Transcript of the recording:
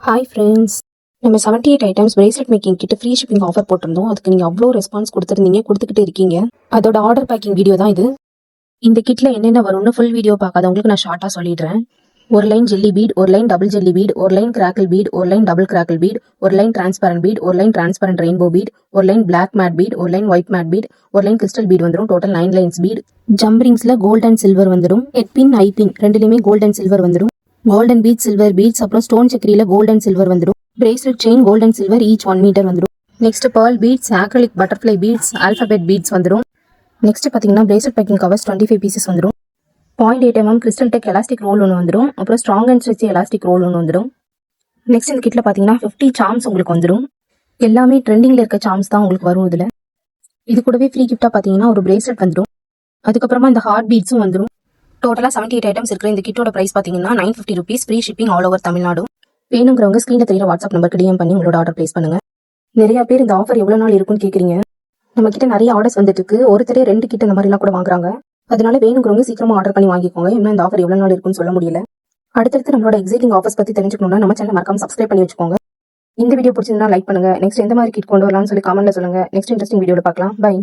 Hi friends, நம்ம 78 items bracelet making கிட்ட free shipping offer போட்டிருந்தோம். அதுக்கு நீங்கள் அவ்வளோ ரெஸ்பான்ஸ் கொடுத்துக்கிட்டே இருக்கீங்க. அதோட ஆர்டர் பேக்கிங் வீடியோ தான் இது. இந்த கிட்டில் என்னென்ன வரும்னு ஃபுல் வீடியோ பார்க்காதவங்களுக்கு நான் ஷார்ட்டாக சொல்லிடுறேன். ஒரு லைன் ஜெல்லி பீட், ஒரு லைன் டபுள் ஜெல்லி பீட், ஒரு லைன் கிராக்கிள் பீட், ஒரு லைன் டபுள் கிராக்கிள் பீட், ஒரு லைன் டிரான்ஸ்பரண்ட் பீட், ஒரு லைன் டிரான்ஸ்பரண்ட் ரெயின்போ பீட், ஒரு லைன் பிளாக் மேட் பீட், ஒரு லைன் ஒயிட் மேட் பீட், ஒரு லைன் கிறிஸ்டல் பீட் வந்துடும். Total 9 lines bead. ஜம்பிங்ஸில் gold and silver வந்துடும். Head pin, eye pin ரெண்டுலேயுமே gold and silver வந்துடும். Golden bead, silver beads, அப்புறம் stone சக்கரியில் gold and silver வந்துடும். Bracelet chain gold and silver each 1 metre வந்துடும். Next pearl beads, acrylic butterfly beads, alphabet beads வந்துடும். Next பார்த்தீங்கன்னா bracelet packing covers 25 pieces வந்துடும். 0.8 mm crystal tech elastic roll ஒன்று வந்துடும். அப்புறம் strong and stretch elastic roll ஒன்று வந்துடும். நெக்ஸ்ட் இந்த கிட்டில் பார்த்தீங்கன்னா 50 சார்ம்ஸ் உங்களுக்கு வந்துடும். எல்லாமே ட்ரெண்டிங்கில் இருக்க சார்ம்ஸ் தான் உங்களுக்கு வரும். இதில் இது கூடவே ஃப்ரீ கிஃப்டாக பார்த்தீங்கன்னா ஒரு பிரேஸ்லெட் வந்துடும். அதுக்கப்புறமா இந்த ஹார்ட் பீட்ஸும் வந்துடும். டோட்டலாக 78 ஐட்டம்ஸ் இருக்கிற இந்த கிட்டோட ப்ரைஸ் பார்த்தீங்கன்னா 950 rupees. Free shipping all over Tamil Nadu. வேணுங்கிறவங்க ஸ்க்ரீனில் தெரியுற வாட்ஸ்அப் நம்பருக்கு டிஎம் பண்ணி உங்களோட ஆர்டர் பிளேஸ் பண்ணுங்க. நிறைய பேர் இந்த ஆஃபர் எவ்வளோ நாள் இருக்குன்னு கேட்குறீங்க. நம்ம கிட்ட நிறைய ஆர்டர்ஸ் வந்துட்டு இருக்கு. ஒருத்தரே 2 கிட்ட இந்த மாதிரிலாம் கூட வாங்குறாங்க. அதனால வேணுங்கிறவங்க சீக்கிரமா ஆர்டர் பண்ணி வாங்கிக்கோங்க. இன்னும் இந்த ஆஃபர் எவ்வளோ நாள் இருக்குன்னு சொல்ல முடியல. அடுத்தடுத்து நம்மளோட எக்ஸைட்டிங் ஆஃபர்ஸ் பற்றி தெரிஞ்சுக்கணும்னா நம்ம சேனல் மறக்காம சப்ஸ்கிரைப் பண்ணி வச்சுக்கோங்க. இந்த வீடியோ பிடிச்சிருந்தா லைக் பண்ணுங்க. நெக்ஸ்ட் எந்த மாதிரி கிட் கொண்டு வரலாம்னு சொல்லி கமெண்ட்ல சொல்லுங்க. நெக்ஸ்ட் இன்ட்ரெஸ்டிங் வீடியோல பார்க்கலாம். பை.